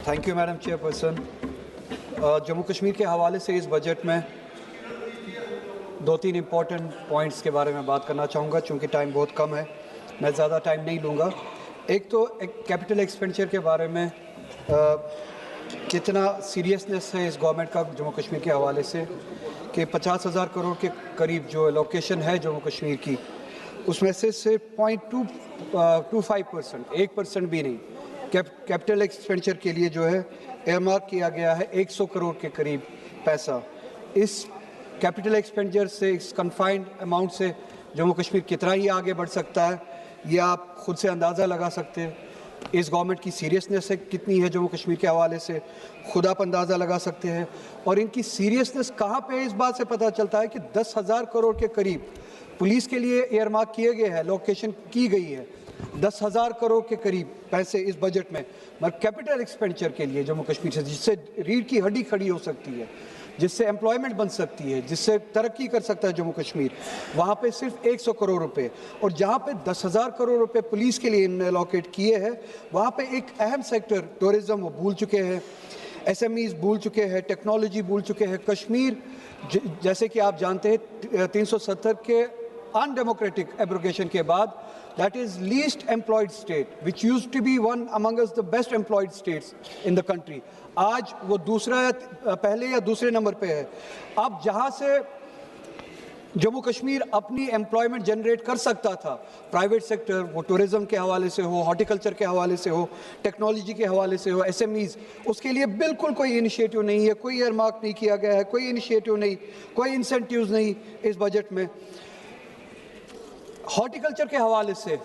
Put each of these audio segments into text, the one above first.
Thank you madam chairperson. Jammu Kashmir के हवाले से इस बजट में दो तीन इम्पॉर्टेंट पॉइंट्स के बारे में बात करना चाहूँगा, चूँकि टाइम बहुत कम है, मैं ज़्यादा टाइम नहीं लूँगा। एक तो कैपिटल एक्सपेंडिचर के बारे में कितना सीरियसनेस है इस गवर्नमेंट का जम्मू कश्मीर के हवाले से कि 50,000 करोड़ के करीब जो एलोकेशन है जम्मू कश्मीर की, उसमें से सिर्फ 0.25%, 1% भी नहीं, कैपिटल एक्सपेंडिचर के लिए जो है एयरमार्क किया गया है 100 करोड़ के करीब पैसा। इस कैपिटल एक्सपेंडिचर से, इस कन्फाइंड अमाउंट से जम्मू कश्मीर कितना ही आगे बढ़ सकता है, ये आप खुद से अंदाज़ा लगा सकते हैं। इस गवर्नमेंट की सीरियसनेस है कितनी है जम्मू कश्मीर के हवाले से, खुद आप अंदाज़ा लगा सकते हैं। और इनकी सीरियसनेस कहाँ पे है, इस बात से पता चलता है कि 10,000 करोड़ के करीब पुलिस के लिए एयरमार्क किए गए हैं, लोकेशन की गई है 10,000 करोड़ के करीब पैसे इस बजट में, मगर कैपिटल एक्सपेंडिचर के लिए जम्मू कश्मीर से, जिससे रीढ़ की हड्डी खड़ी हो सकती है, जिससे एम्प्लॉयमेंट बन सकती है, जिससे तरक्की कर सकता है जम्मू कश्मीर, वहाँ पे सिर्फ 100 करोड़ रुपए। और जहाँ पे 10,000 करोड़ रुपए पुलिस के लिए इन्होंने अलॉकेट किए हैं, वहाँ पे एक अहम सेक्टर टूरिज़्म वो भूल चुके हैं, SMEs भूल चुके हैं, टेक्नोलॉजी भूल चुके हैं। कश्मीर जैसे कि आप जानते हैं 370 के अनडेमोक्रेटिक एब्रोगेशन के बाद that is least employed state which used to be one among us the best employed states in the country, आज वो दूसरा या पहले या दूसरे नंबर पे है। अब जहाँ से जम्मू कश्मीर अपनी एम्प्लॉयमेंट जनरेट कर सकता था, प्राइवेट सेक्टर, वो टूरिज़्म के हवाले से हो, हॉर्टिकल्चर के हवाले से हो, टेक्नोलॉजी के हवाले से हो, SMEs, उसके लिए बिल्कुल कोई इनिशिएटिव नहीं है, कोई एयरमार्क नहीं किया गया है, कोई इनिशिएटिव नहीं, कोई इंसेंटिव्स नहीं इस बजट में। हॉर्टिकल्चर के हवाले से,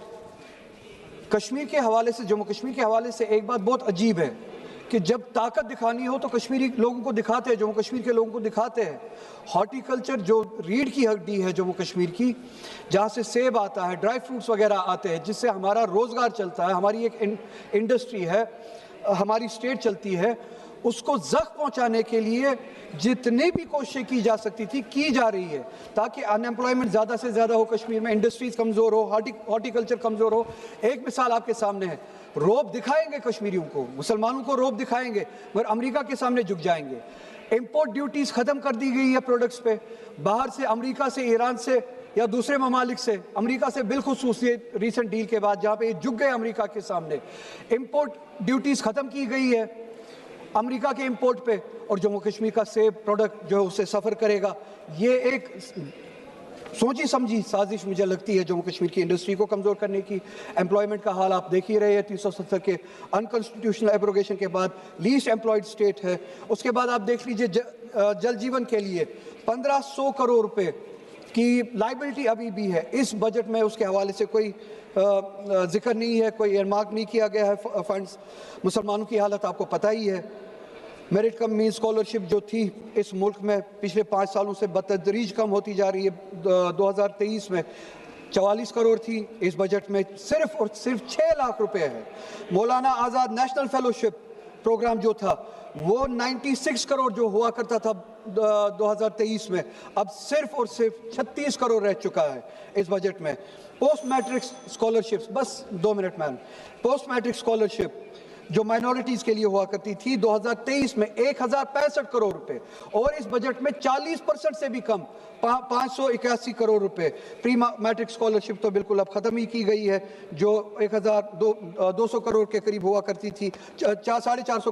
कश्मीर के हवाले से, जम्मू कश्मीर के हवाले से एक बात बहुत अजीब है कि जब ताकत दिखानी हो तो कश्मीरी लोगों को दिखाते हैं, जम्मू कश्मीर के लोगों को दिखाते हैं। हॉर्टिकल्चर जो रीढ़ की हड्डी है जम्मू कश्मीर की, जहाँ से सेब आता है, ड्राई फ्रूट्स वगैरह आते हैं, जिससे हमारा रोज़गार चलता है, हमारी एक इंडस्ट्री है, हमारी स्टेट चलती है, उसको ज़ख्म पहुंचाने के लिए जितनी भी कोशिशें की जा सकती थी की जा रही है, ताकि अनएम्प्लॉयमेंट ज़्यादा से ज़्यादा हो कश्मीर में, इंडस्ट्रीज़ कमज़ोर हो, हॉर्टिकल्चर कमज़ोर हो। एक मिसाल आपके सामने है, रोब दिखाएंगे कश्मीरियों को, मुसलमानों को रोब दिखाएंगे, मगर अमेरिका के सामने झुक जाएंगे। इम्पोर्ट ड्यूटीज़ ख़त्म कर दी गई है प्रोडक्ट्स पे, बाहर से, अमेरिका से, ईरान से या दूसरे ममालिक से, अमेरिका से बिलखुसूस ये रिसेंट डील के बाद जहाँ पे ये झुक गए अमेरिका के सामने, इम्पोर्ट ड्यूटीज़ ख़त्म की गई है अमेरिका के इंपोर्ट पे, और जम्मू कश्मीर का सेब प्रोडक्ट जो है उससे सफ़र करेगा। ये एक सोची समझी साजिश मुझे लगती है जम्मू कश्मीर की इंडस्ट्री को कमज़ोर करने की। एम्प्लॉयमेंट का हाल आप देख ही रहे हैं, 370 के अनकॉन्स्टिट्यूशनल एब्रोगेशन के बाद लीस्ट एम्प्लॉयड स्टेट है। उसके बाद आप देख लीजिए जल जीवन के लिए 1500 करोड़ रुपए की लाइबिलिटी अभी भी है इस बजट में, उसके हवाले से कोई जिक्र नहीं है, कोई एयरमार्क नहीं किया गया है फंड्स। मुसलमानों की हालत आपको पता ही है, मेरिट कम मीन स्कॉलरशिप जो थी इस मुल्क में पिछले 5 सालों से बतदरीज कम होती जा रही है। 2023 में 44 करोड़ थी, इस बजट में सिर्फ और सिर्फ 6 लाख रुपए है। मौलाना आज़ाद नेशनल फेलोशिप प्रोग्राम जो था वो 96 करोड़ जो हुआ करता था 2023 में, अब सिर्फ और सिर्फ 36 करोड़ रह चुका है इस बजट में। पोस्ट मैट्रिक स्कॉलरशिप्स, बस 2 minute ma'am, post matric scholarship जो माइनॉरिटीज़ के लिए हुआ करती थी 2023 में 1065 करोड़ रुपए, और इस बजट में 40% से भी कम 581 करोड़ रुपए। प्री मैट्रिक स्कॉलरशिप तो बिल्कुल अब ख़त्म ही की गई है, जो 1200 करोड़ के करीब हुआ करती थी, 450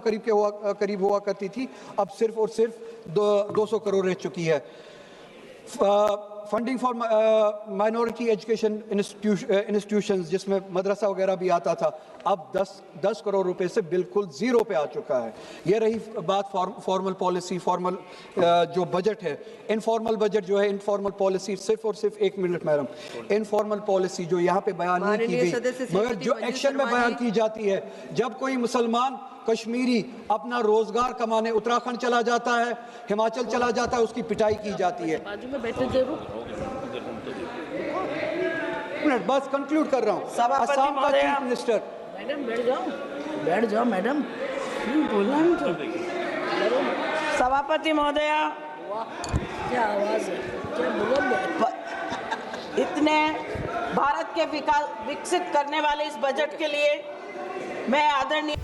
करीब हुआ करती थी, अब सिर्फ और सिर्फ 200 करोड़ रह चुकी है। Funding for minority education institutions, जिसमें मदरसा वगैरह भी आता था, अब 10 करोड़ रुपए से बिल्कुल ज़ीरो पे आ चुका है। ये रही बात फॉर्मल पॉलिसी, फॉर्मल जो बजट है। इनफॉर्मल बजट जो है, इनफॉर्मल पॉलिसी, सिर्फ और सिर्फ 1 मिनट मैडम, इनफॉर्मल पॉलिसी जो यहाँ पे बयान नहीं की गई, मगर जो एक्शन में बयान की जाती है, जब कोई मुसलमान कश्मीरी अपना रोजगार कमाने उत्तराखंड चला जाता है, हिमाचल चला जाता है, उसकी पिटाई की जाती है। बस कंक्लूड कर रहा हूँ। असम का चीफ मिनिस्टर, मैडम बैठ जाओ मैडम, बोलना नहीं तो। सभापति महोदया, क्या आवाज है, क्या बुलंद है। इतने भारत के विकसित करने वाले इस बजट के लिए मैं आदरणीय